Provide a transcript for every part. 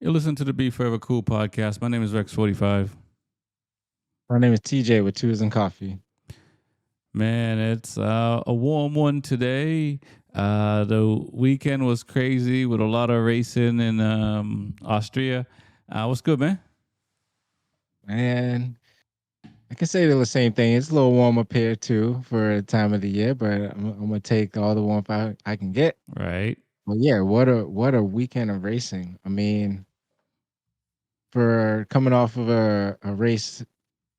You're listening to the B4evaKool podcast. My name is Rex45. My name is TJ with Twos and Coffee. Man, it's a warm one today. The weekend was crazy with a lot of racing in Austria. What's good, man? And I can say the same thing. It's a little warm up here too for the time of the year, but I'm gonna take all the warmth I can get. Right. Well, yeah, what a weekend of racing. I mean, for coming off of a race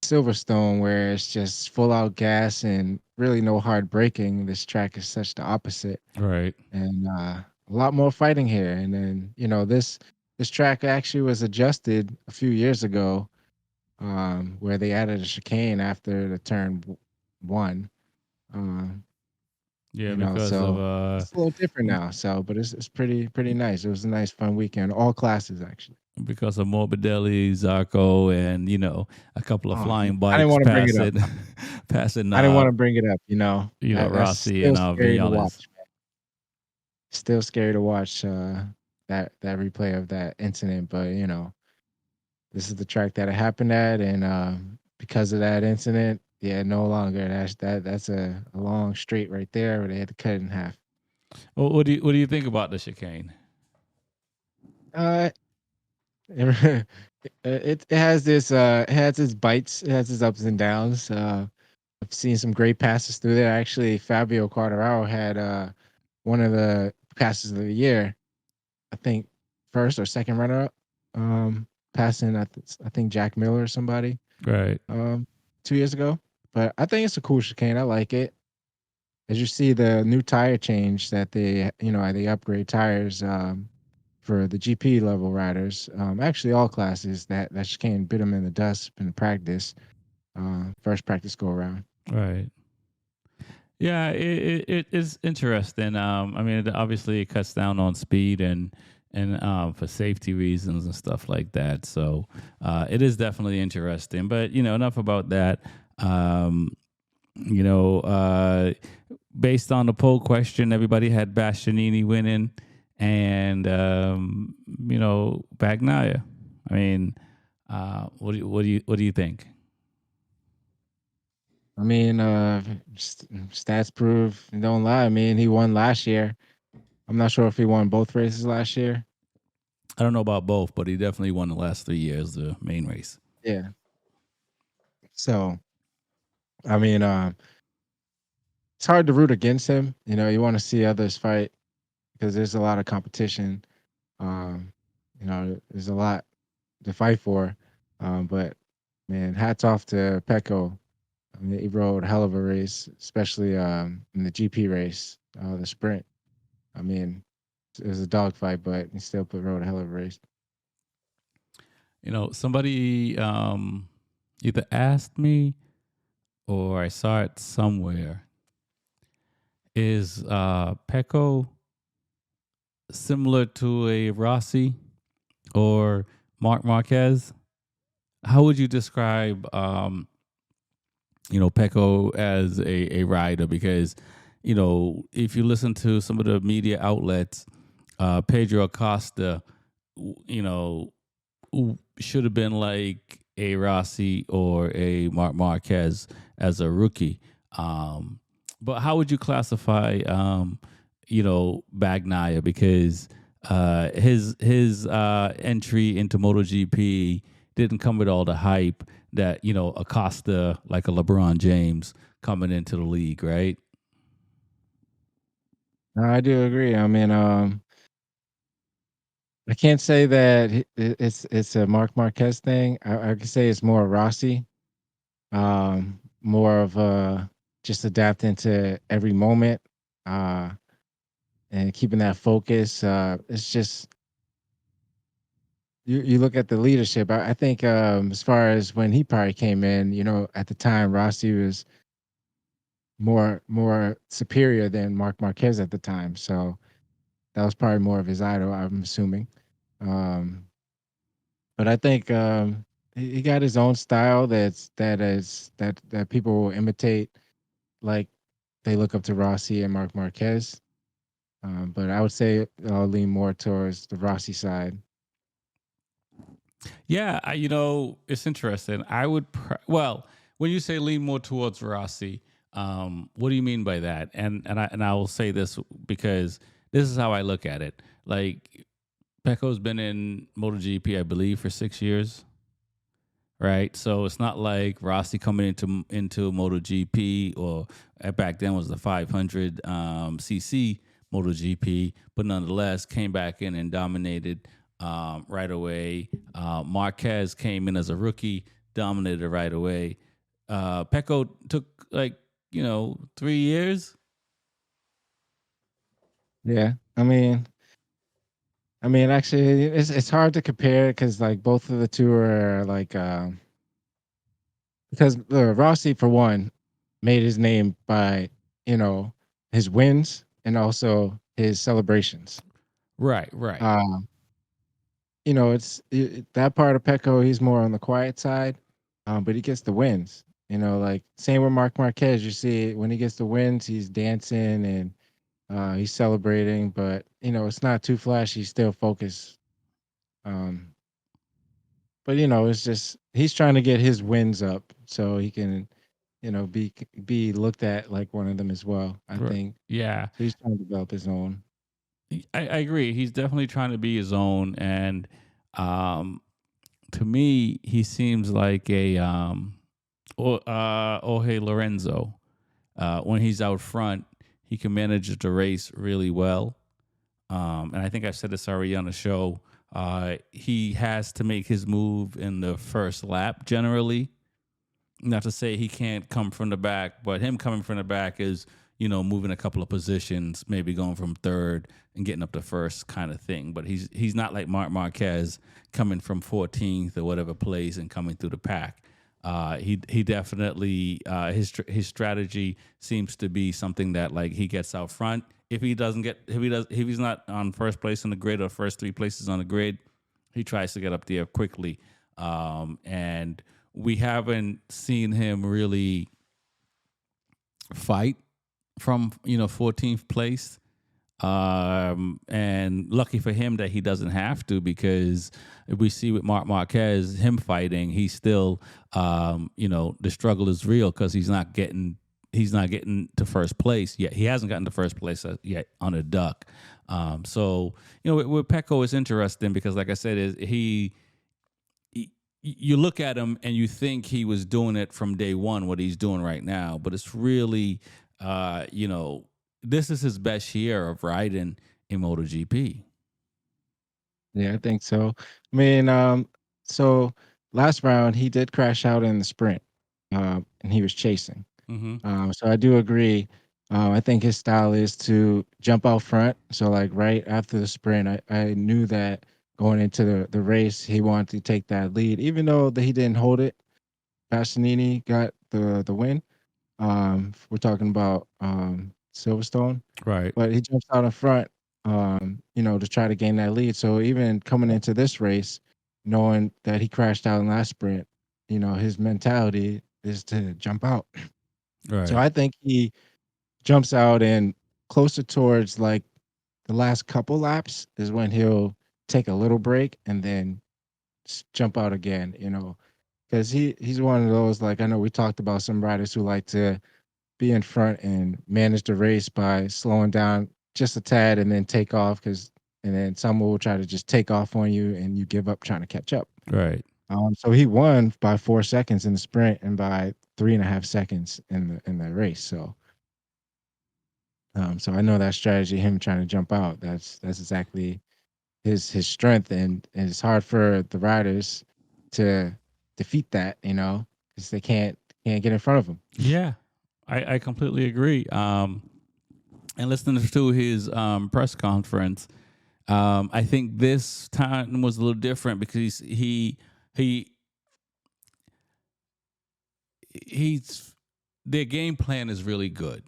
Silverstone where it's just full out gas and really no hard braking, this track is such the opposite. Right. And a lot more fighting here. And then, this track actually was adjusted a few years ago, where they added a chicane after the one. Um, Yeah, because of so it's a little different now. So, but it's pretty nice. It was a nice fun weekend, all classes actually. because of Morbidelli, Zarco, and a couple of Oh, flying I didn't bikes want to bring it up. passing I didn't want to bring it up. That's Rossi still and scary to Vinales. watch. Still scary to watch that replay of that incident. But this is the track that it happened at, and because of that incident, yeah, no longer. That's a long straight right there where they had to cut it in half. Well, what do you think about the chicane? Uh, it, it has it has its bites, it has its ups and downs. I've seen some great passes through there. Actually, Fabio Quartararo had one of the passes of the year. I think first or second runner up, passing I think Jack Miller or somebody Right. um 2 years ago. But I think it's a cool chicane. I like it. As you see the new tire change that they upgrade tires for the GP level riders. Actually, all classes that chicane bit them in the dust in practice. First practice go around. Right. Yeah, it is interesting. I mean, obviously, it cuts down on speed and for safety reasons and stuff like that. So it is definitely interesting. But enough about that. Um, you know, uh, Based on the poll question, everybody had Bastianini winning, and Bagnaia. I mean, what do you think? I mean, stats prove don't lie. I mean, he won last year. I'm not sure if he won both races last year. I don't know about both, but he definitely won the last 3 years, the main race. Yeah. So, I mean, it's hard to root against him. You want to see others fight because there's a lot of competition. Um, there's a lot to fight for. But man, hats off to Pecco. I mean, he rode a hell of a race, especially in the GP race, the sprint. I mean, it was a dogfight, but he still rode a hell of a race. Somebody either asked me or I saw it somewhere. Is Pecco similar to a Rossi or Mark Marquez? How would you describe Pecco as a rider? Because if you listen to some of the media outlets, Pedro Acosta, you know, should have been like a Rossi or a Mark Marquez as a rookie. But how would you classify, Bagnaia? Because his entry into MotoGP didn't come with all the hype that Acosta, like a LeBron James, coming into the league, right? No, I do agree. I mean, I can't say that it's a Mark Marquez thing. I could say it's more Rossi, more of just adapting to every moment, uh, and keeping that focus. It's just you look at the leadership. I think as far as when he probably came in, at the time Rossi was more superior than Mark Marquez at the time. So that was probably more of his idol, I'm assuming. Um, but I think he got his own style that people will imitate, like they look up to Rossi and Mark Marquez. But I would say I'll lean more towards the Rossi side. Yeah, it's interesting. Well, when you say lean more towards Rossi, what do you mean by that? And I will say this because this is how I look at it. Like Pecco's been in MotoGP, I believe, for 6 years, right? So it's not like Rossi coming into MotoGP or back then was the 500 cc MotoGP, but nonetheless came back in and dominated right away. Marquez came in as a rookie, dominated right away. Pecco took 3 years. Yeah, I mean, actually, it's hard to compare because like both of the two are like because Rossi for one made his name by you know his wins and also his celebrations. Right, right, Um, that part of Pecco, he's more on the quiet side, but he gets the wins. Like same with Mark Marquez. You see when he gets the wins, he's dancing and he's celebrating, but it's not too flashy. He's still focused. Um, but it's just he's trying to get his wins up so he can, be looked at like one of them as well. I right. think Yeah, so. He's trying to develop his own. I agree. He's definitely trying to be his own, and um, to me, he seems like a Jorge Lorenzo. When he's out front, he can manage the race really well. And I think I said this already on the show. He has to make his move in the first lap generally. Not to say he can't come from the back, but him coming from the back is, moving a couple of positions, maybe going from third and getting up to first kind of thing. But he's not like Marc Marquez coming from 14th or whatever place and coming through the pack. He definitely his strategy seems to be something that like he gets out front. If he's not on first place on the grid or first three places on the grid, he tries to get up there quickly. And we haven't seen him really fight from 14th place. And lucky for him that he doesn't have to, because we see with Marc Marquez, him fighting, he's still, the struggle is real because he's not getting to first place yet. He hasn't gotten to first place yet on a duck. So with Pecco is interesting because, like I said, you look at him and you think he was doing it from day one, what he's doing right now, but it's really, this is his best year of riding in MotoGP. Yeah, I think so. I mean, so last round he did crash out in the sprint, and he was chasing. Mm-hmm. So I do agree. I think his style is to jump out front. So like right after the sprint, I knew that going into the race, he wanted to take that lead, even though that he didn't hold it. Passanini got the win. We're talking about Silverstone, Right, but he jumps out in front, to try to gain that lead. So even coming into this race, knowing that he crashed out in last sprint, his mentality is to jump out. So right, I think he jumps out and closer towards like the last couple laps is when he'll take a little break and then jump out again, because he's one of those, like I know we talked about some riders who like to be in front and manage the race by slowing down just a tad and then take off, and then someone will try to just take off on you and you give up trying to catch up. right. So he won by 4 seconds in the sprint and by 3.5 seconds in the race. So I know that strategy, him trying to jump out, that's exactly his strength, and it's hard for the riders to defeat that, because they can't get in front of him. Yeah, I completely agree. And listening to his press conference, I think this time was a little different because he he's their game plan is really good,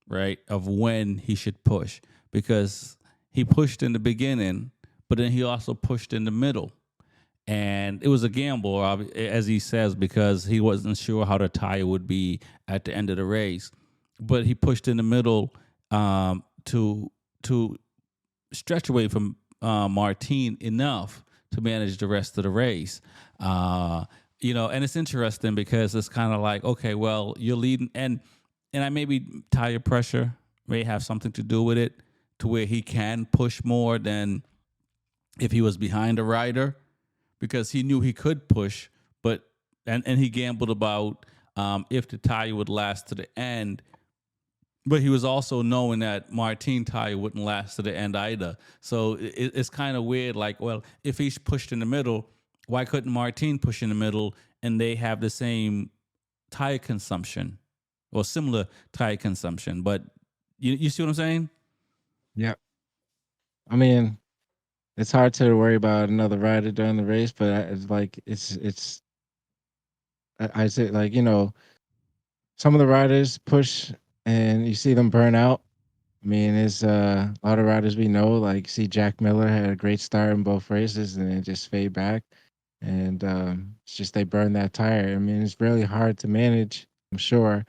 right? Of when he should push, because he pushed in the beginning, but then he also pushed in the middle. And it was a gamble, as he says, because he wasn't sure how the tire would be at the end of the race. But he pushed in the middle to stretch away from Martin enough to manage the rest of the race. Uh, and it's interesting because it's kind of like, okay, well, you're leading, and I maybe tire pressure may have something to do with it, to where he can push more than if he was behind a rider, because he knew he could push, but and he gambled about if the tire would last to the end. But he was also knowing that Martin tire wouldn't last to the end either. So it's kind of weird. Like, well, if he's pushed in the middle, why couldn't Martin push in the middle and they have the same tire consumption or similar tire consumption? But you see what I'm saying? Yeah. I mean, it's hard to worry about another rider during the race, but it's like it's I say, like, some of the riders push and you see them burn out. I mean, it's a lot of riders we know, like see Jack Miller had a great start in both races and then just fade back. And it's just they burn that tire. I mean, it's really hard to manage, I'm sure.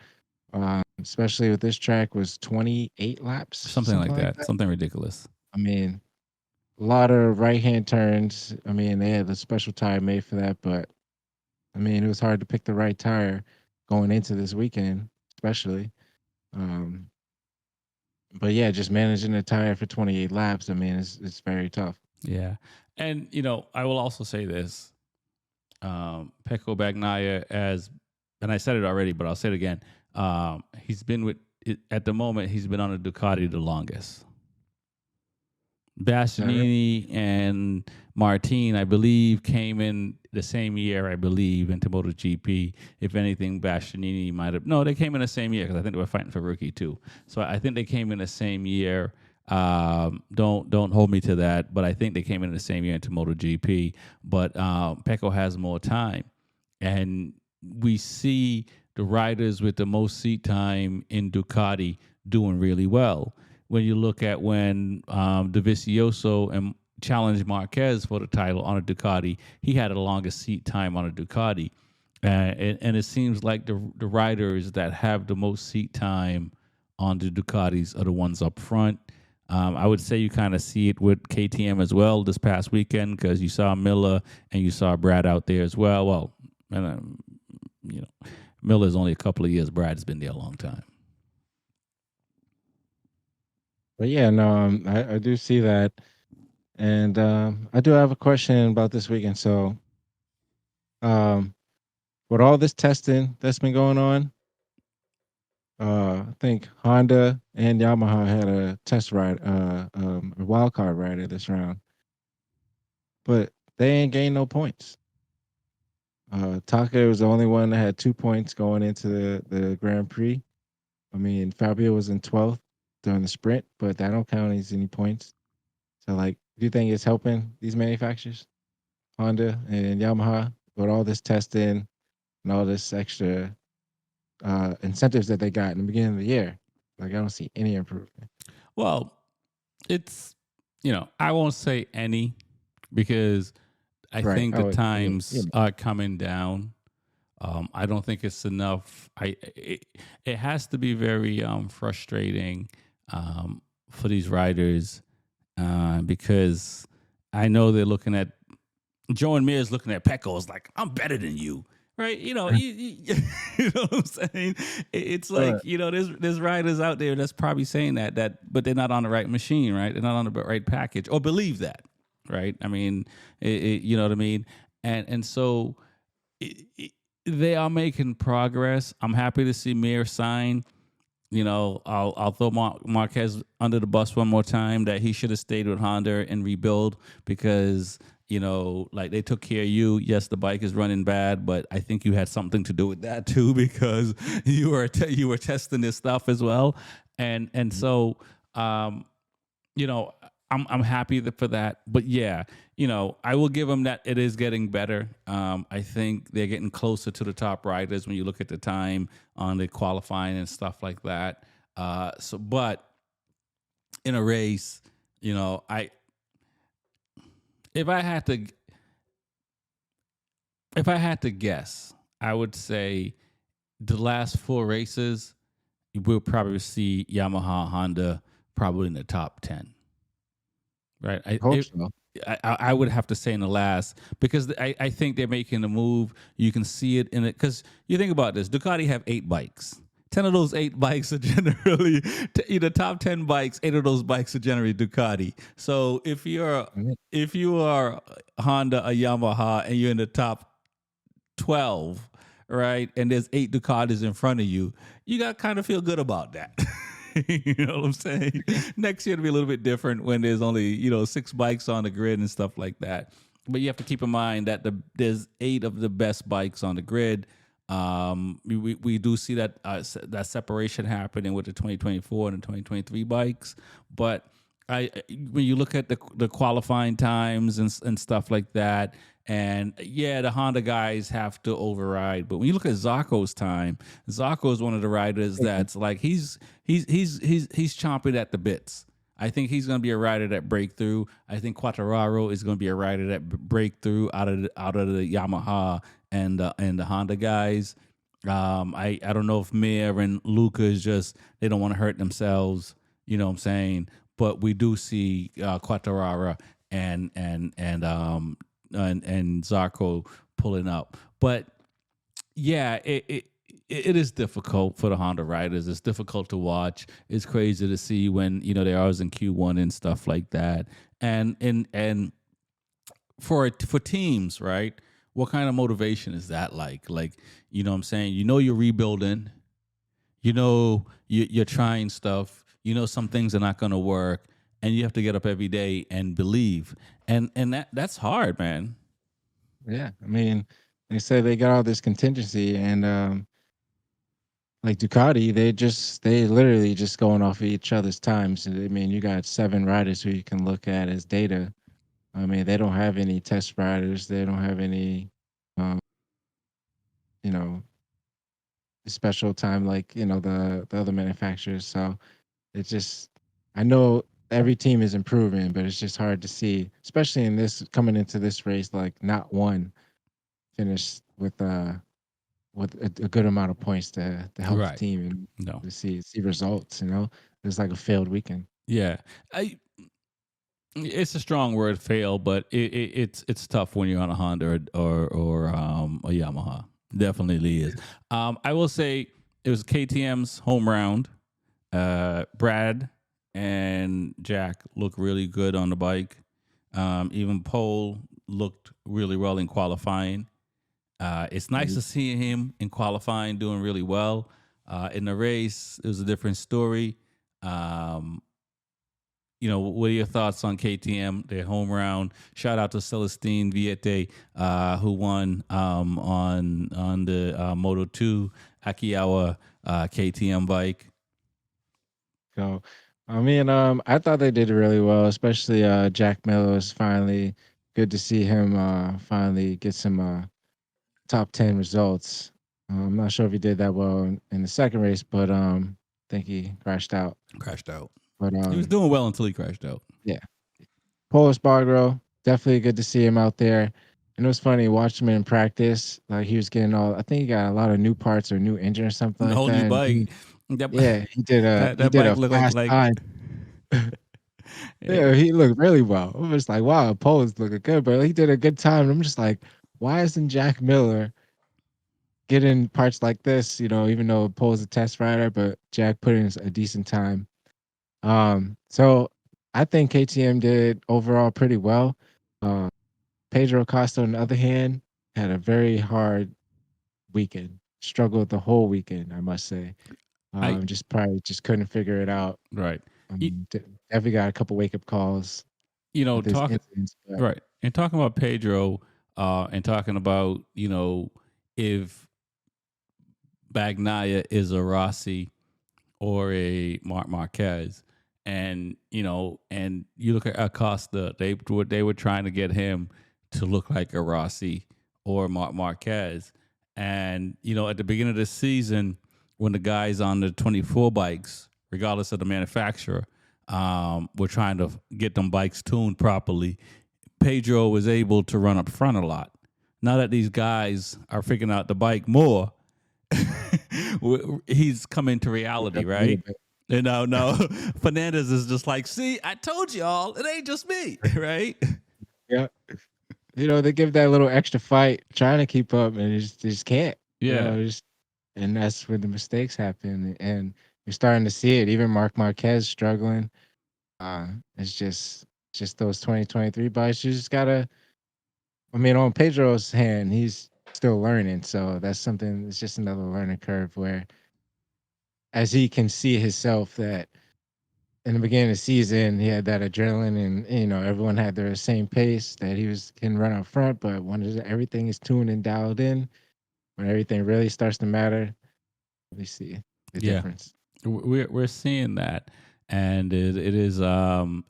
Especially with this track was 28 laps, Something something like like that. that. Something ridiculous. I mean, a lot of right hand turns. I mean, they had a special tire made for that, but I mean, it was hard to pick the right tire going into this weekend, especially. Um, but yeah, just managing the tire for 28 laps. I mean, it's very tough. Yeah. And, I will also say this. Pecco Bagnaia, and I said it already, but I'll say it again. He's been at the moment, he's been on a Ducati the longest. Bastianini and Martin, I believe, came in the same year, I believe, into MotoGP. If anything, Bastianini might have. No, they came in the same year because I think they were fighting for rookie too. So I think they came in the same year. Don't hold me to that, but I think they came in the same year into MotoGP. But Pecco has more time, and we see the riders with the most seat time in Ducati doing really well. When you look at when Dovizioso and challenged Marquez for the title on a Ducati, he had the longest seat time on a Ducati. And it seems like the riders that have the most seat time on the Ducatis are the ones up front. I would say you kind of see it with KTM as well this past weekend, because you saw Miller and you saw Brad out there as well. Well, and Miller's only a couple of years. Brad's been there a long time. But yeah, no, I do see that. And I do have a question about this weekend. So, um, with all this testing that's been going on, I think Honda and Yamaha had a test ride, a wild card rider this round, but they ain't gained no points. Taka was the only one that had 2 points going into the Grand Prix. I mean, Fabio was in 12th during the sprint, but that don't count as any points. So, like, do you think it's helping these manufacturers, Honda and Yamaha, with all this testing and all this extra incentives that they got in the beginning of the year? Like, I don't see any improvement. Well, it's, I won't say any, because I Right. think the Oh, I mean, times are coming down. I don't think it's enough. It has to be very frustrating for these riders, because I know they're looking at Joe and Mir's looking at Pecco is like, I'm better than you. Right, you know what I'm saying. It's like, Right. there's riders out there that's probably saying but they're not on the right machine, right? They're not on the right package, or believe that, right? I mean, you know what I mean, and so they are making progress. I'm happy to see Mir sign. I'll throw Marquez under the bus one more time, that he should have stayed with Honda and rebuild, because like, they took care of you. Yes, the bike is running bad, but I think you had something to do with that too, because you were testing this stuff as well, and so I'm happy for that. But yeah, I will give them that it is getting better. I think they're getting closer to the top riders when you look at the time on the qualifying and stuff like that. But in a race, I if I had to guess, I would say the last 4 races, we'll probably see Yamaha, Honda probably in the top 10. Right. Hope so. I would have to say in the last, because I think they're making a move. You can see it in it, because you think about this. Ducati have 8 bikes. 10 of those 8 bikes are generally the top 10 bikes. 8 of those bikes are generally Ducati. So if you are Honda, a Yamaha, and you're in the top 12, right? And there's 8 Ducatis in front of you, you got to kind of feel good about that. You know what I'm saying? Next year it'll be a little bit different when there's only, 6 bikes on the grid and stuff like that. But you have to keep in mind that there's 8 of the best bikes on the grid. We do see that that separation happening with the 2024 and the 2023 bikes, but when you look at the qualifying times and stuff like that, and yeah, the Honda guys have to override. But when you look at Zarco's time, Zarco is one of the riders that's like he's chomping at the bits. I think he's going to be a rider that break through. I think Quartararo is going to be a rider that break through out of the Yamaha and the Honda guys. I don't know if Mir and Luca is just they don't want to hurt themselves. You know what I'm saying? But we do see Quartararo and Zarco pulling up. But yeah, it is difficult for the Honda riders. It's difficult to watch. It's crazy to see when they are in Q1 and stuff like that. And for teams, right? What kind of motivation is that like? Like, you know what I'm saying? You're rebuilding. You're trying stuff. Some things are not going to work, and you have to get up every day and believe. And that's hard, man. Yeah, I mean, they say they got all this contingency, and like Ducati, they literally just going off of each other's times. I mean, you got 7 riders who you can look at as data. I mean, they don't have any test riders. They don't have any, um, you know, special time like the other manufacturers. So it's just, I know every team is improving, but it's just hard to see, especially in this coming into this race. Like not one finished with a good amount of points to help the Right. team and No. to see results. It's like a failed weekend. Yeah. It's a strong word, fail, but it's tough when you're on a Honda or a Yamaha. Definitely is. I will say it was KTM's home round. Brad and Jack look really good on the bike. Even Pole looked really well in qualifying. It's nice to see him in qualifying doing really well. In the race, it was a different story. What are your thoughts on KTM, their home round? Shout out to Celestine Viete, who won on the Moto2 Akiawa KTM bike. So, I mean, I thought they did really well, especially Jack Miller. Was finally good to see him finally get some top 10 results. I'm not sure if he did that well in the second race, but I think he crashed out. Crashed out. But He was doing well until he crashed out. yeah, Paul Espargaro, definitely good to see him out there. And it was funny watching him in practice. Like he was getting all, I think he got a lot of new parts or new engine or something A like whole that. new And bike. That, yeah, he that did bike a looked fast like time. yeah, Yeah, he looked really well. I was like, wow, Paul is looking good, but he did a good time. And I'm just like, why isn't Jack Miller getting parts like this? Even though Paul's a test rider, but Jack put in a decent time. So I think KTM did overall pretty well. Uh, Pedro Acosta, on the other hand, had a very hard weekend. Struggled the whole weekend, I must say. I Just probably just couldn't figure it out. right. You, Definitely got a couple wake up calls with his talking incidents, but right and talking about Pedro, and talking about if Bagnaia is a Rossi or a Marquez, and and you look at Acosta, they were trying to get him to look like a Rossi or Marquez, and at the beginning of the season when the guys on the 24 bikes, regardless of the manufacturer, were trying to get them bikes tuned properly, Pedro was able to run up front a lot. Now that these guys are figuring out the bike more, he's coming to reality, right? And now Fernandez is just like, see, I told y'all, it ain't just me, right? Yeah. They give that little extra fight trying to keep up, and they just can't. Yeah, And that's where the mistakes happen. And you're starting to see it. Even Marquez struggling. It's just those 2023 bikes. You just gotta. I mean, on Pedro's hand, he's still learning. So that's something. It's just another learning curve where, as he can see himself, that in the beginning of the season, he had that adrenaline, and everyone had their same pace that he was can run up front. But when everything is tuned and dialed in, when everything really starts to matter, we see the yeah. difference. We're seeing that, and it is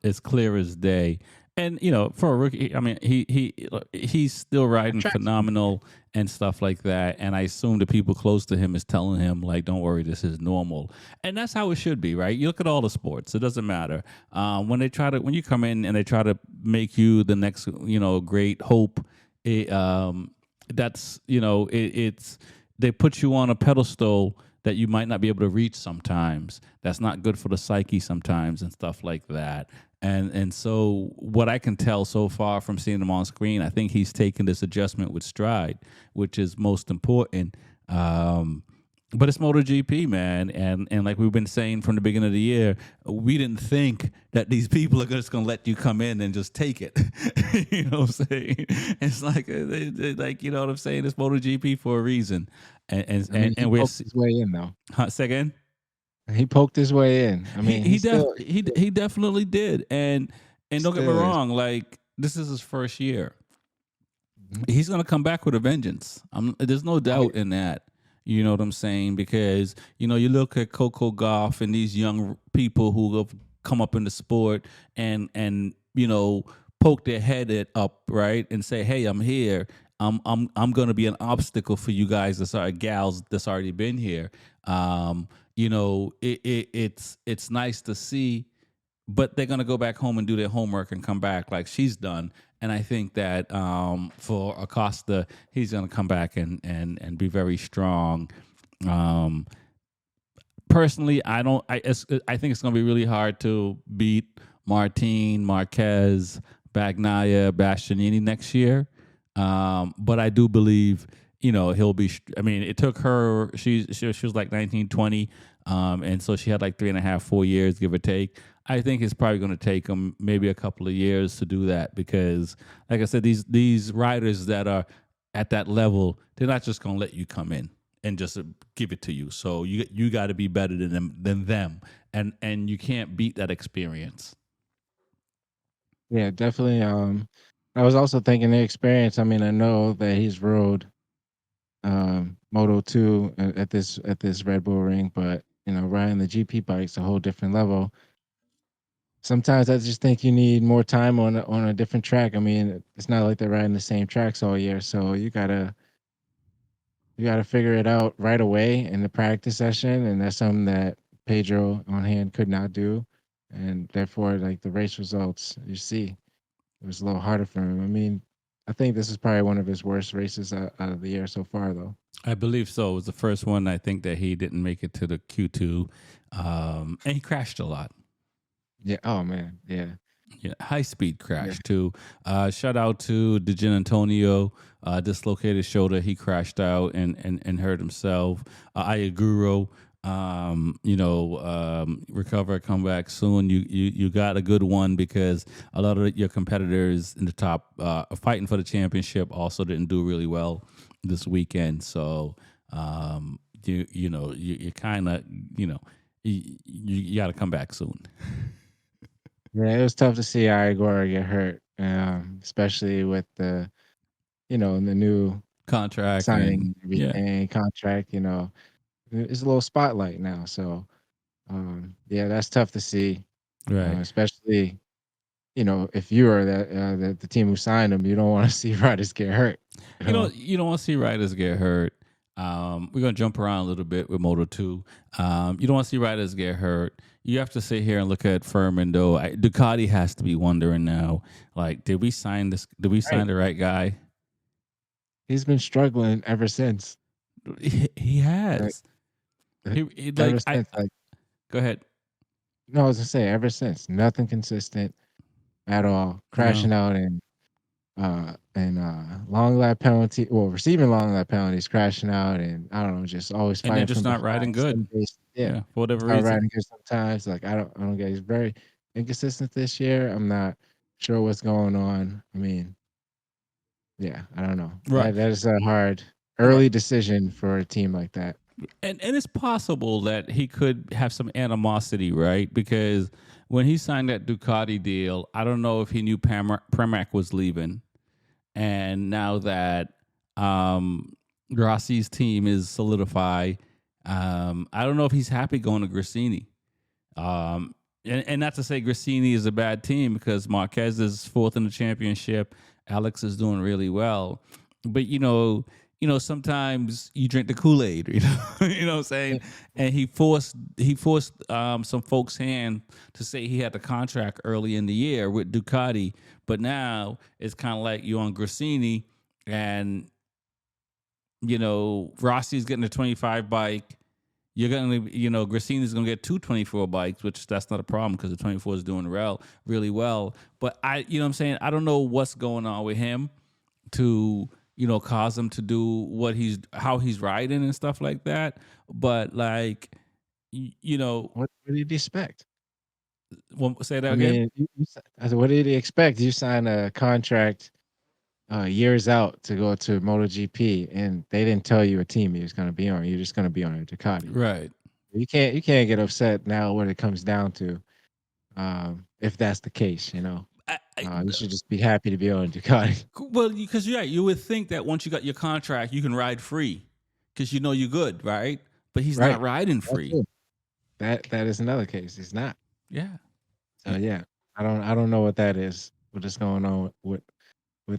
it's clear as day. And for a rookie, I mean, he's still That riding track's phenomenal and stuff like that. And I assume the people close to him is telling him like, "Don't worry, this is normal," and that's how it should be, right? You look at all the sports; it doesn't matter when you come in and they try to make you the next great hope. It, that's it's they put you on a pedestal that you might not be able to reach sometimes. That's not good for the psyche sometimes and stuff like that. And so what I can tell so far from seeing him on screen, I think he's taken this adjustment with stride, which is most important. But it's MotoGP, man, and like we've been saying from the beginning of the year, we didn't think that these people are just gonna let you come in and just take it. You know what I'm saying? It's like like you know what I'm saying. It's MotoGP for a reason, and and I and, mean, he and we're poked his way in though. second. He poked his way in. I He mean, he def he definitely did, and don't get me still is. wrong, like this is his first year. Mhm. He's gonna come back with a vengeance. There's no Oh doubt yeah, in that. You know what I'm saying? Because you look at Coco Goff and these young people who have come up in the sport and poke their head up right and say, "Hey, I'm here. I'm gonna be an obstacle for you guys that's gals that's already been here." It's nice to see, but they're gonna go back home and do their homework and come back like she's done. And I think that for Acosta, he's gonna come back and be very strong. Um, Personally, I don't. I think it's gonna be really hard to beat Martin, Marquez, Bagnaia, Bastianini next year. But I do believe he'll be. I mean, it took her. She was like 19, 20, and so she had like 3.5, 4 years, give or take. I think it's probably going to take him maybe a couple of years to do that because, like I said, these riders that are at that level, they're not just going to let you come in and just give it to you. So you got to be better than them, and you can't beat that experience. yeah, definitely. I was also thinking the experience. I mean, I know that he's rode Moto 2 at this Red Bull ring, but riding the GP bike's a whole different level. Sometimes I just think you need more time on a different track. I mean, it's not like they're riding the same tracks all year, so you gotta figure it out right away in the practice session, and that's something that Pedro on hand could not do, and therefore, like the race results, you see, it was a little harder for him. I mean, I think this is probably one of his worst races out of the year so far, though. I believe so. It was the first one I think that he didn't make it to the Q2, and he crashed a lot. Yeah. Oh man. Yeah. Yeah, high speed Yeah. crash too. Shout out to DeGen Antonio, dislocated shoulder. He crashed out and hurt himself. Ayaguro, recover, come back soon. You got a good one because a lot of your competitors in the top fighting for the championship also didn't do really well this weekend. So you kind of you got to come back soon. Yeah. It was tough to see Igor get hurt, especially with the new Contract signing and and yeah, everything contract. It's a little spotlight now, so yeah, that's tough to see, right. especially if you are the team who signed him, you don't want to see riders get hurt. You know, You don't want to see riders get hurt. We're gonna jump around a little bit with Moto 2. You don't want to see riders get hurt. You have to sit here and look at Furman though. Ducati has to be wondering now, like, did we sign this? Did we right? sign the right guy? He's been struggling ever since. He Like, has. ever Like I since, like go ahead. no, I was gonna say ever since, nothing consistent at all, No. crashing out in and long lap penalty, well, receiving long lap penalties, crashing out, and I don't know, just always And then fighting just from not behind. riding good. Some days, yeah, Yeah, for whatever start reason. riding good sometimes. Like I don't get. He's very inconsistent this year. I'm not sure what's going on. I mean, yeah, I don't know. Right. That is a hard Right. early decision for a team like that. And it's possible that he could have some animosity, right? Because when he signed that Ducati deal, I don't know if he knew Pramac was leaving, and now that Rossi's team is solidified, I don't know if he's happy going to Grassini. And not to say Grassini is a bad team because Marquez is fourth in the championship. Alex is doing really well, but sometimes you drink the Kool Aid. You know what I'm saying. And he forced some folks' hand to say he had the contract early in the year with Ducati, but now it's kind of like you're on Grassini, and Rossi's getting a 25 bike. You're gonna, Grassini's gonna get 224 bikes, which that's not a problem because the 24 is doing really well. But what I'm saying, I don't know what's going on with him to, cause him to do how he's riding and stuff like that. But like, What did he expect? say that I again. mean, I said, what did he expect? You signed a contract years out to go to MotoGP, and they didn't tell you a team he was going to be on. You're just going to be on a Ducati. Right. You can't get upset now when it comes down to if that's the case. I, I, You should just be happy to be on a Ducati. well, because you would think that once you got your contract, you can ride free because you're good, right? But he's Right. not riding That free. too. That is another case. It's not. Yeah. So yeah, I don't know what that is. What is going on with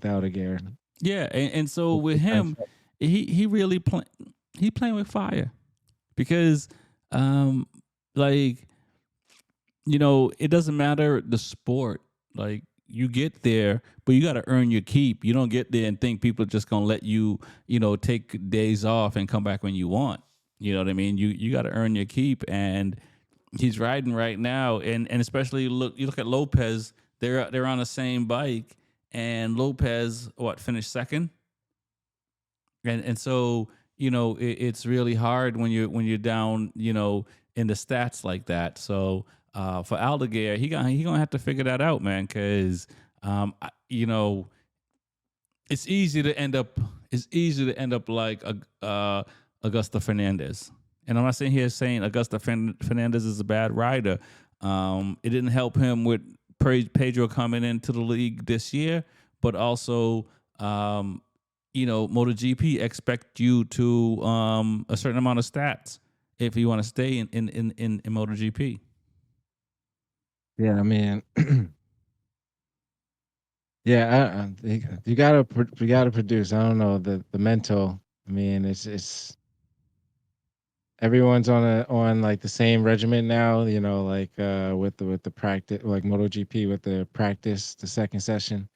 Aldeguer? Yeah, and so With with the him, contract. he really he playing with fire because um like it doesn't matter the sport, like you get there but you got to earn your keep. You don't get there and think people are just going to let you take days off and come back when you want. You know what I mean? You got to earn your keep, and he's riding right now, and especially you look at Lopez. They're on the same bike, and Lopez finished second, and so it's really hard when you're down in the stats like that. So for Aldeguer, he gonna have to figure that out, man, because it's easy to end up like Augusta Fernandez. And I'm not saying here saying Augusta Fernandez is a bad rider. It didn't help him with Pedro coming into the league this year, but also, MotoGP expect you to a certain amount of stats if you want to stay in MotoGP. Yeah, I mean, yeah, you gotta produce. I don't know the mental. I mean, it's everyone's on like the same regiment now. Like with the practice, like MotoGP with the practice, the second session.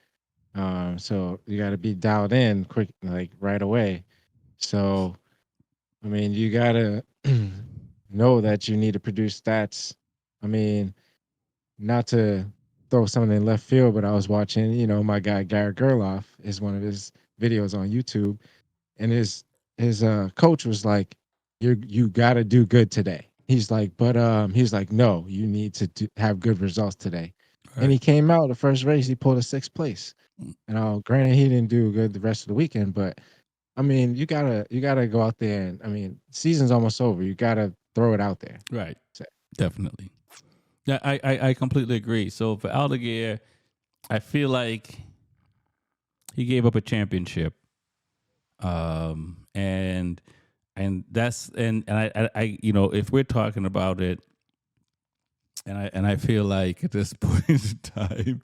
So you got to be dialed in quick, like right away. So I mean, you gotta know that you need to produce stats. I mean, not to throw something in left field, but I was watching, my guy Garrett Gerloff is one of his videos on YouTube, and his coach was like, you got to do good today. He's like, no, you need to have good results today. And Right. he came out the first race, he pulled a sixth place. And granted, he didn't do good the rest of the weekend, but I mean, you gotta go out there, and I mean, season's almost over. You gotta throw it out there. Right. So, Definitely. Yeah, I completely agree. So for Aldeguer, I feel like he gave up a championship, and that's and I if we're talking about it, and I feel like at this point in time,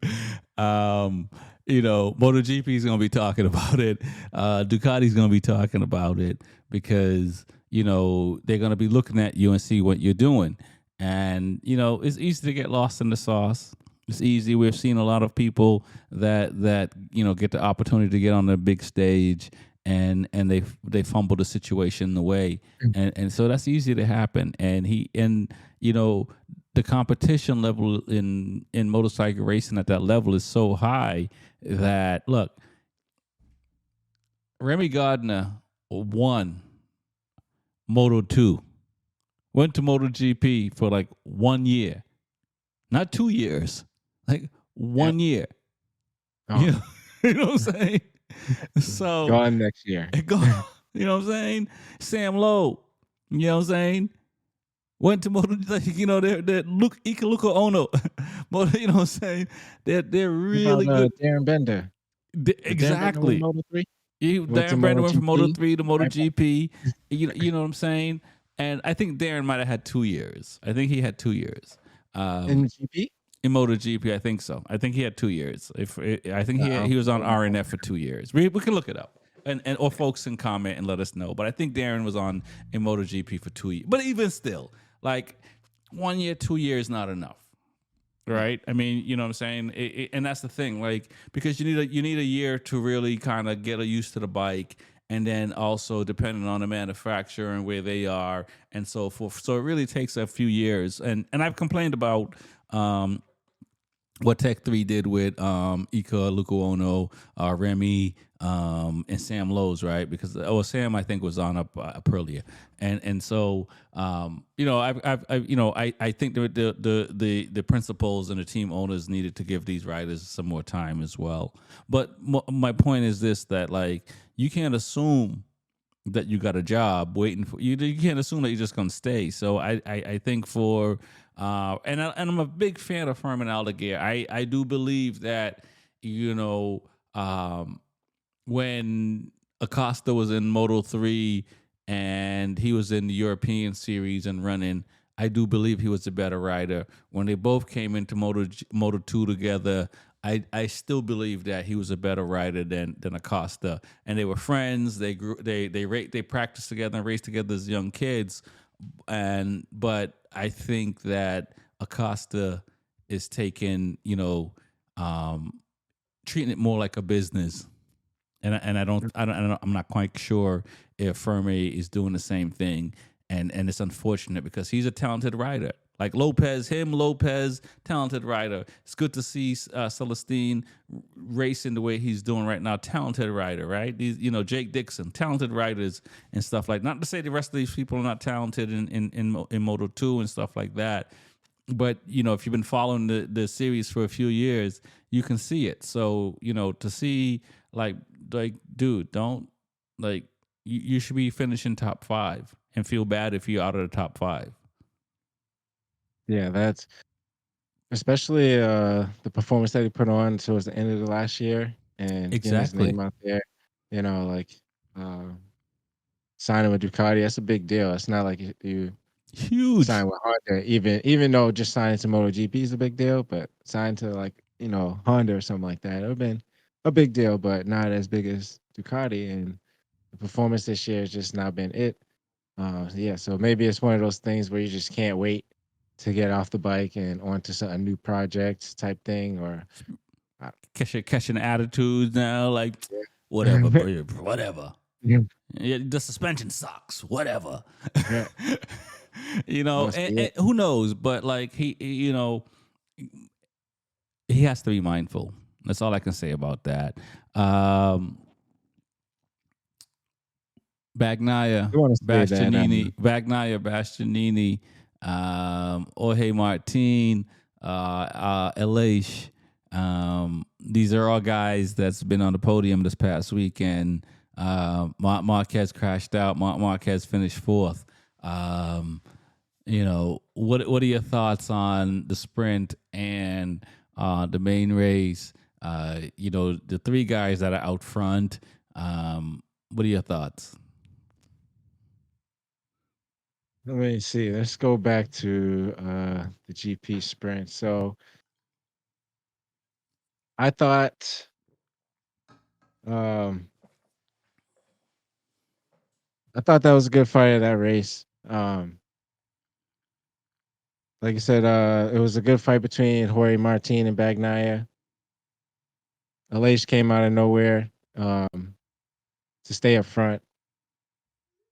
MotoGP is going to be talking about it. Ducati's going to be talking about it because they're going to be looking at you and see what you're doing, and it's easy to get lost in the sauce. It's easy. We've seen a lot of people that get the opportunity to get on the big stage, and they fumble the situation away, and so that's easy to happen. And the competition level in motorcycle racing at that level is so high that look, Remy Gardner won Moto 2, went to MotoGP for like 1 year, not 2 years, like Yep. 1 year. You Oh, know, you know what I'm saying? So, gone next year. go, you know what I'm saying? Sam Lowe, you know what I'm saying? Went to Moto, like, they're Ika Luka Ono, you know what I'm saying? They're What about really good. Darren Bender? Did Darren Bender win Exactly. Moto 3? He went to Darren Brandon went from Moto MotoGP. 3 to Right back. MotoGP. You know what I'm saying? And I think Darren might have had 2 years. I think he had 2 years. In GP? In MotoGP, I think so. I think he had 2 years. If I think No, I don't he was think on it was RNF Bender. for 2 years. We can look it up, and or folks can comment and let us know. But I think Darren was on in MotoGP for 2 years. But even still, like 1 year, 2 years, not enough, No. right? I mean, you know what I'm saying, and that's the thing, like because you need a year to really kind of get used to the bike, and then also depending on the manufacturer and where they are and so forth. So it really takes a few years, and I've complained about. What Tech 3 did with Ika, Luka Ono, Remy, and Sam Lowe's, right? Because Sam I think was on up earlier, and so I think the principals and the team owners needed to give these riders some more time as well. But my point is this: that like you can't assume that you got a job waiting for you. You can't assume that you're just gonna stay. So I think for and I'm a big fan of Furman Aldeguer. I do believe that you know when Acosta was in Moto 3 and he was in the European series and running, I do believe he was a better rider. When they both came into Moto 2 together, I still believe that he was a better rider than Acosta. And they were friends. They grew they practiced together and raced together as young kids. But I think that Acosta is taking, treating it more like a business, and I'm not quite sure if Fermi is doing the same thing, and it's unfortunate because he's a talented rider. Like Lopez, talented rider. It's good to see Celestine racing the way he's doing right now. Talented rider, right? These, Jake Dixon, talented riders and stuff like. Not to say the rest of these people are not talented in Moto 2 and stuff like that, but if you've been following the series for a few years, you can see it. So to see like dude, don't like you should be finishing top 5 and feel bad if you're out of the top 5. Yeah, that's especially the performance that he put on towards the end of the last year and getting his Exactly. name out there. Like uh, signing with Ducati, that's a big deal. It's not like you sign Huge. with Honda, even though just signing to MotoGP is a big deal, but signing to like Honda or something like that, it would have been a big deal, but not as big as Ducati. And the performance this year has just not been it. Yeah, so maybe it's one of those things where you just can't wait to get off the bike and onto a new project type thing, or uh, Catching attitudes now, like whatever, yeah, bro, whatever. yeah, Yeah, the suspension sucks, whatever. yeah, must be And it. who knows? But like he has to be mindful. That's all I can say about that. Um, Bagnaia, I want to say that. Bastianini, Jorge Martin, Elish. These are all guys that's been on the podium this past weekend. Marquez crashed out. Marquez finished fourth. What are your thoughts on the sprint and the main race? The three guys that are out front. What are your thoughts? Let me see. Let's go back to the GP sprint. So I thought, um, that was a good fight of that race. Like I said, it was a good fight between Jorge Martin and Bagnaia. Aleix came out of nowhere to stay up front.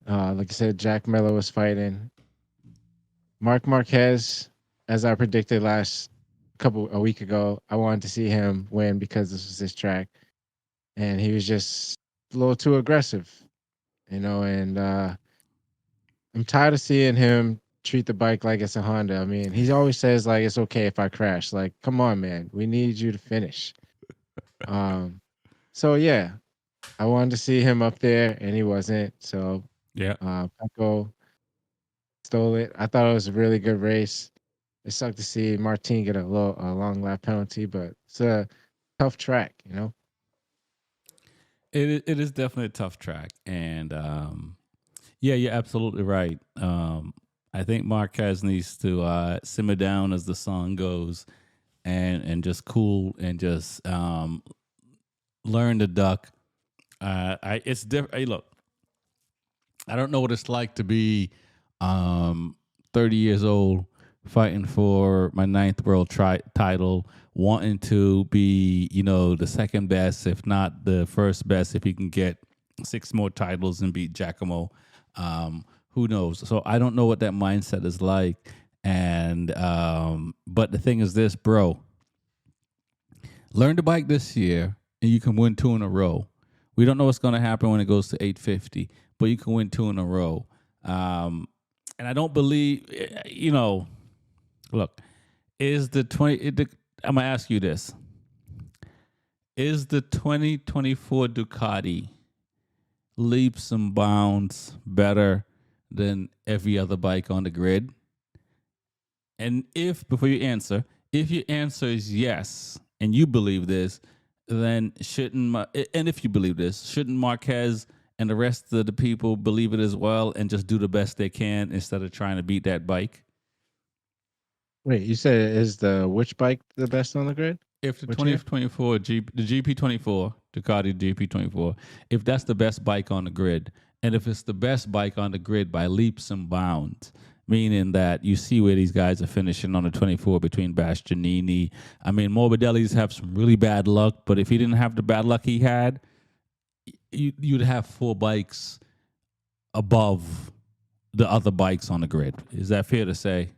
Like I said, Jack Miller was fighting. Mark Marquez, as I predicted a week ago, I wanted to see him win because this was his track. And he was just a little too aggressive, and I'm tired of seeing him treat the bike like it's a Honda. I mean, he always says like it's okay if I crash. Like, come on, man, we need you to finish. Um, so yeah, I wanted to see him up there, and he wasn't. So Yeah. Pecco stole it. I thought it was a really good race. It sucked to see Martin get a long lap penalty, but it's a tough track. It is definitely a tough track, and yeah, you're absolutely right. I think Marquez needs to simmer down as the song goes, and just cool and just learn to duck. It's different. Hey, look, I don't know what it's like to be 30 years old, fighting for my ninth world title, wanting to be, the second best, if not the first best, if he can get 6 more titles and beat Giacomo. Who knows? So I don't know what that mindset is like. And but the thing is this, bro, learn to bike this year and you can win 2 in a row. We don't know what's going to happen when it goes to 850, but you can win 2 in a row. And I don't believe, look, is the 20, I'm going to ask you this. Is the 2024 Ducati leaps and bounds better than every other bike on the grid? And before you answer, if your answer is yes, and you believe this, then and if you believe this, shouldn't Marquez and the rest of the people believe it as well and just do the best they can instead of trying to beat that bike? Wait, you said is the which bike the best on the grid? If the Which year? 2024 the GP24, Ducati GP24, if that's the best bike on the grid, and if it's the best bike on the grid by leaps and bounds, meaning that you see where these guys are finishing on the 24 between Bastianini. I mean, Morbidelli's have some really bad luck, but if he didn't have the bad luck he had, you'd have 4 bikes above the other bikes on the grid. Is that fair to say?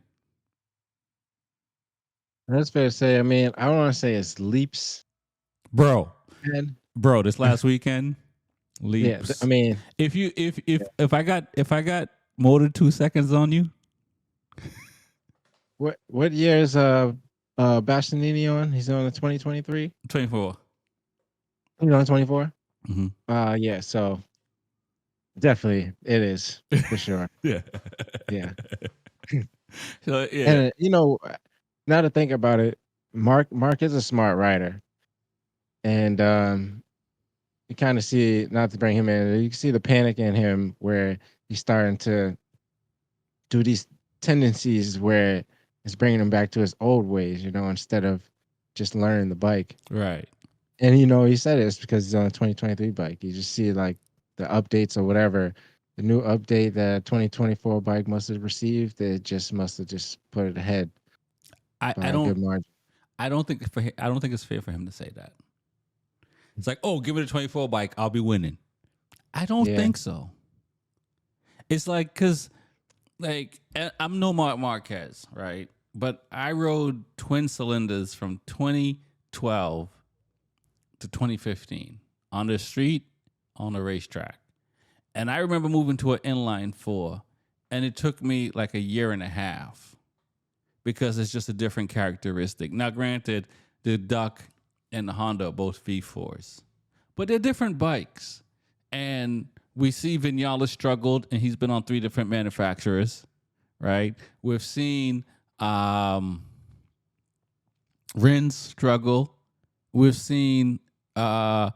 That's fair to say. I mean, I don't want to say it's leaps, Bro, man. this last weekend, Yeah, I leaps. mean, If you yeah. if I got more than 2 seconds on you, What year is Bastianini on? He's on the 2023. 24. He's on 24. Mm-hmm. Yeah. So definitely, it is for sure. Yeah. Yeah. So yeah. And now to think about it, Mark is a smart writer, and you kind of see, not to bring him in, you can see the panic in him where he's starting to do these tendencies where it's bringing him back to his old ways, instead of just learning the bike. Right. And he said it's because he's on a 2023 bike. You just see like the updates or whatever, the new update that 2024 bike must have received. It just must have just put it ahead I, by I a don't good margin. I don't think I don't think it's fair for him to say that. It's like, oh, give me the 24 bike, I'll be winning. I don't Yeah. think so. It's like, because I'm no Mark Marquez, right? But I rode twin cylinders from 2012 to 2015 on the street, on the racetrack. And I remember moving to an inline 4, and it took me like a year and a half because it's just a different characteristic. Now, granted, the Duck and the Honda are both V4s, but they're different bikes. And we see Vinales struggled, and he's been on 3 different manufacturers, right? We've seen Rins struggle. We've seen Mayer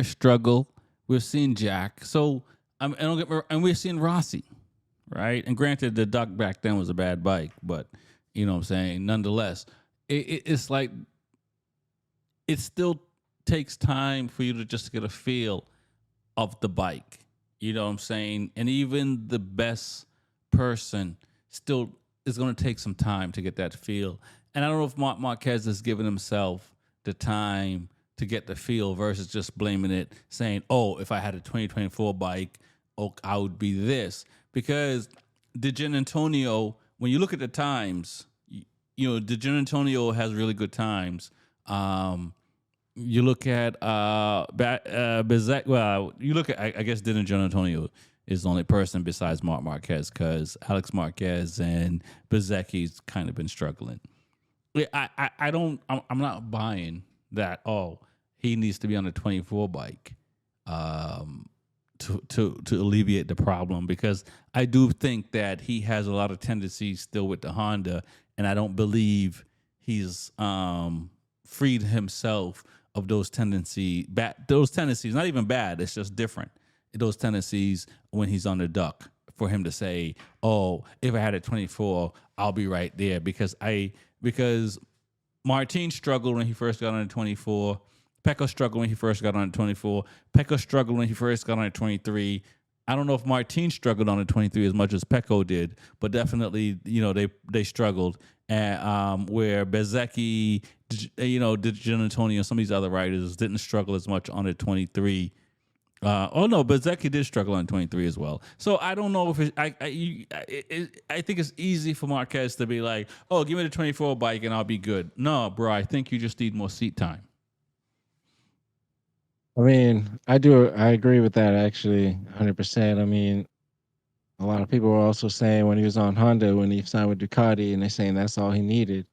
struggle. We've seen Jack. So and we've seen Rossi, right? And granted, the Duck back then was a bad bike, but you know what I'm saying. Nonetheless, it's like it still takes time for you to just get a feel of the bike. You know what I'm saying? And even the best person still is going to take some time to get that feel. And I don't know if Marquez has given himself the time to get the feel versus just blaming it, saying, oh, if I had a 2024 bike, oh, I would be this. Because the Gian Antonio, when you look at the times, the Gian Antonio has really good times. you look at Bezek. Well, you look at I guess Dylan John Antonio is the only person besides Mark Marquez because Alex Marquez and Bezecki's kind of been struggling. Yeah, I don't. I'm not buying that. Oh, he needs to be on a 24 bike. Um, to alleviate the problem because I do think that he has a lot of tendencies still with the Honda, and I don't believe he's freed himself of those tendencies. Those tendencies, not even bad. It's just different. Those tendencies when he's on the duck for him to say, "Oh, if I had a 24, I'll be right there," because Martin struggled when he first got on the 24. Pecco struggled when he first got on the 24. Pecco struggled when he first got on the 23. I don't know if Martin struggled on the 23 as much as Pecco did, but definitely, they struggled. And where Bezecchi, Gian Antonio, some of these other riders didn't struggle as much on the 23. Oh no, Bezecchi did struggle on 23 as well. So I don't know if I think it's easy for Marquez to be like, oh, give me the 24 bike and I'll be good. No, bro, I think you just need more seat time. I mean, I agree with that actually, 100%. I mean, a lot of people were also saying when he was on Honda, when he signed with Ducati, and they're saying that's all he needed.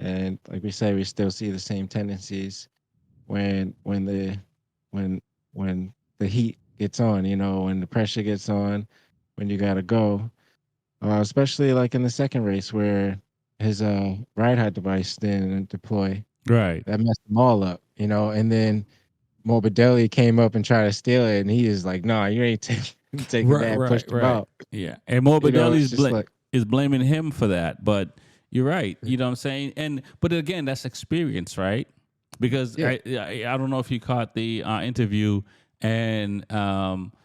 And like we say, we still see the same tendencies when the when when the heat gets on, when the pressure gets on, when you gotta go. Especially like in the second race where his ride height device didn't deploy. Right. That messed them all up, and then Morbidelli came up and tried to steal it, and he is like, "No, you ain't taking Right, that," and right, pushed him right. out. Yeah. And Morbidelli It's just like, is blaming him for that. But you're right. You know what I'm saying? But again, that's experience, right? Because yeah, I don't know if you caught the interview and Bagnaia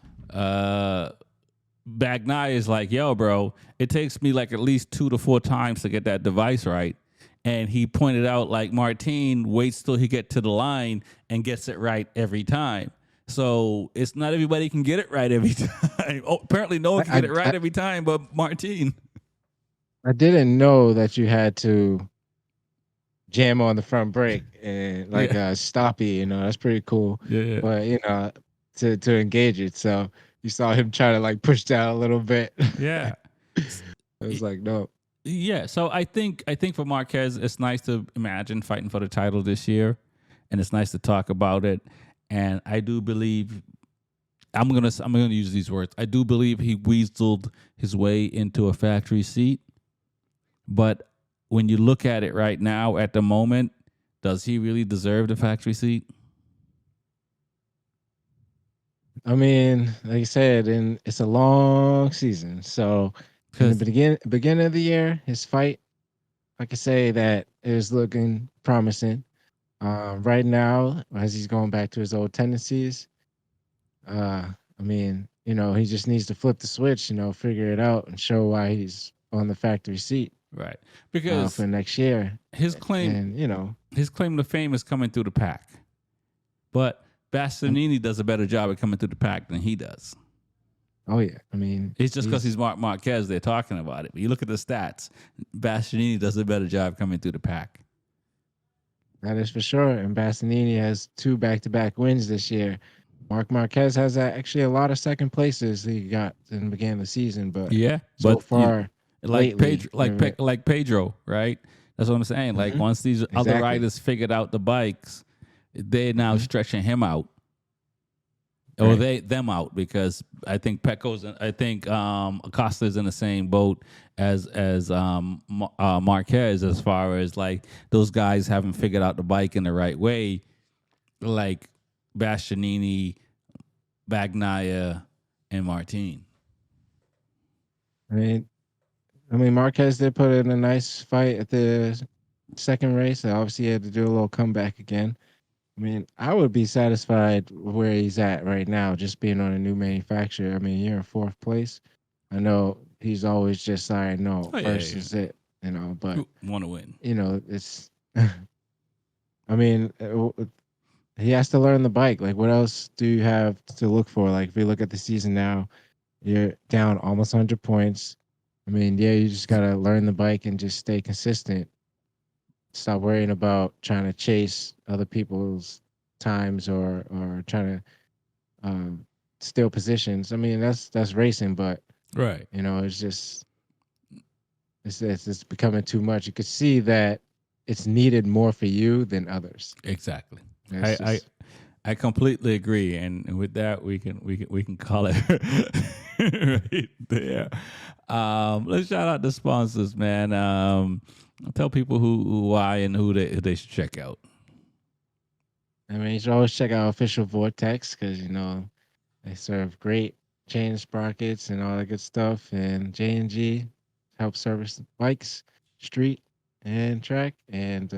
is like, yo, bro, it takes me like at least 2 to 4 times to get that device right. And he pointed out like Martin waits till he get to the line and gets it right every time. So it's not everybody can get it right every time. Oh, apparently no one can I, get it I right every time but Martin. I didn't know that you had to jam on the front brake and like Yeah. a stoppie, that's pretty cool. Yeah. But to engage it. So you saw him try to like push down a little bit. Yeah. I was like, no. Yeah, so I think for Marquez, it's nice to imagine fighting for the title this year, and it's nice to talk about it. And I do believe I'm gonna use these words. I do believe he weaseled his way into a factory seat, but when you look at it right now, at the moment, does he really deserve the factory seat? I mean, like you said, and it's a long season. So in the Because beginning of the year, his fight, I could say that it was looking promising. Right now, as he's going back to his old tendencies, I mean, he just needs to flip the switch, figure it out and show why he's on the factory seat right, for because next year. his claim And his claim to fame is coming through the pack, but and, Bastianini does a better job at coming through the pack than he does. oh yeah, I mean, It's just because he's Marquez, they're talking about it. But you look at the stats, Bastianini does a better job coming through the pack. that is for sure. And Bassanini has 2 back-to-back wins this year. Mark Marquez has actually a lot of second places he got in the beginning of the season, but Yeah, so you far like lately, Like Pedro, right? That's what I'm saying. Like Mhm, once these other exactly riders figured out the bikes, they're now hmm stretching him out, or right. they them out because I think Acosta's in the same boat as Marquez as far as like those guys haven't figured out the bike in the right way, like Bastianini, Bagnaia, and Martin. I mean, Marquez did put in a nice fight at the second race. Obviously, he had to do a little comeback again. I mean, I would be satisfied where he's at right now, just being on a new manufacturer. I mean, you're in fourth place. I know he's always just like, no, Oh first yeah, is it, but want to win. it's. I mean, he has to learn the bike. Like, what else do you have to look for? Like, if you look at the season now, you're down almost 100 points. I mean, yeah, you just gotta learn the bike and just stay consistent. Stop worrying about trying to chase other people's. times or trying to steal positions. I mean, that's racing, but Right. it's just it's becoming too much. You could see that it's needed more for you than others. Exactly. It's I just I completely agree, and with that, we can call it right there. Let's shout out the sponsors, man. Tell people why, and who they should check out. I mean, you should always check out Official Vortex because they serve great chain sprockets and all that good stuff. And J&G help service bikes, street and track, and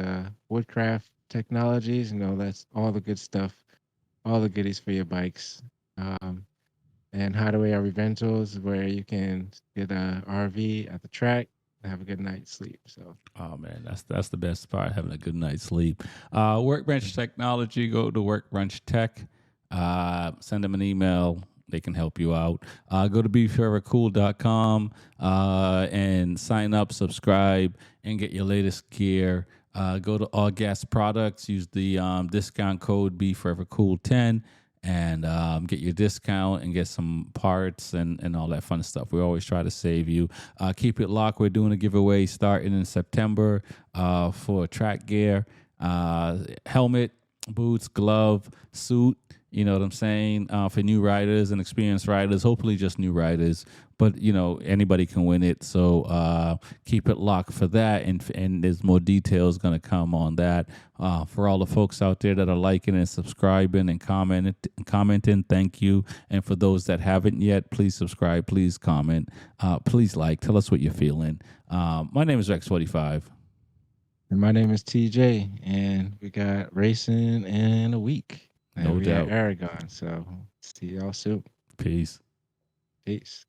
Woodcraft Technologies. That's all the good stuff, all the goodies for your bikes. Um, and Hideaway RV Rentals, where you can get a RV at the track and have a good night's sleep. So, Oh man, that's the best part, having a good night's sleep. Workbench Technology, go to Workbench Tech. Send them an email. They can help you out. Go to B4evaKool.com and sign up, subscribe, and get your latest gear. Go to All Gas Products. Use the discount code B4evaKool10 and get your discount and get some parts and all that fun stuff. We always try to save you. Keep it locked. We're doing a giveaway starting in September for track gear, helmet, boots, glove, suit. You know what I'm saying? For new riders and experienced riders, hopefully just new riders, but anybody can win it. So keep it locked for that, and there's more details going to come on that. For all the folks out there that are liking and subscribing and commenting, thank you. And for those that haven't yet, please subscribe, please comment, please tell us what you're feeling. My name is Rex45. and my name is TJ, and we got racing in a week. And No we at doubt. Aragon. So, see y'all soon. Peace. Peace.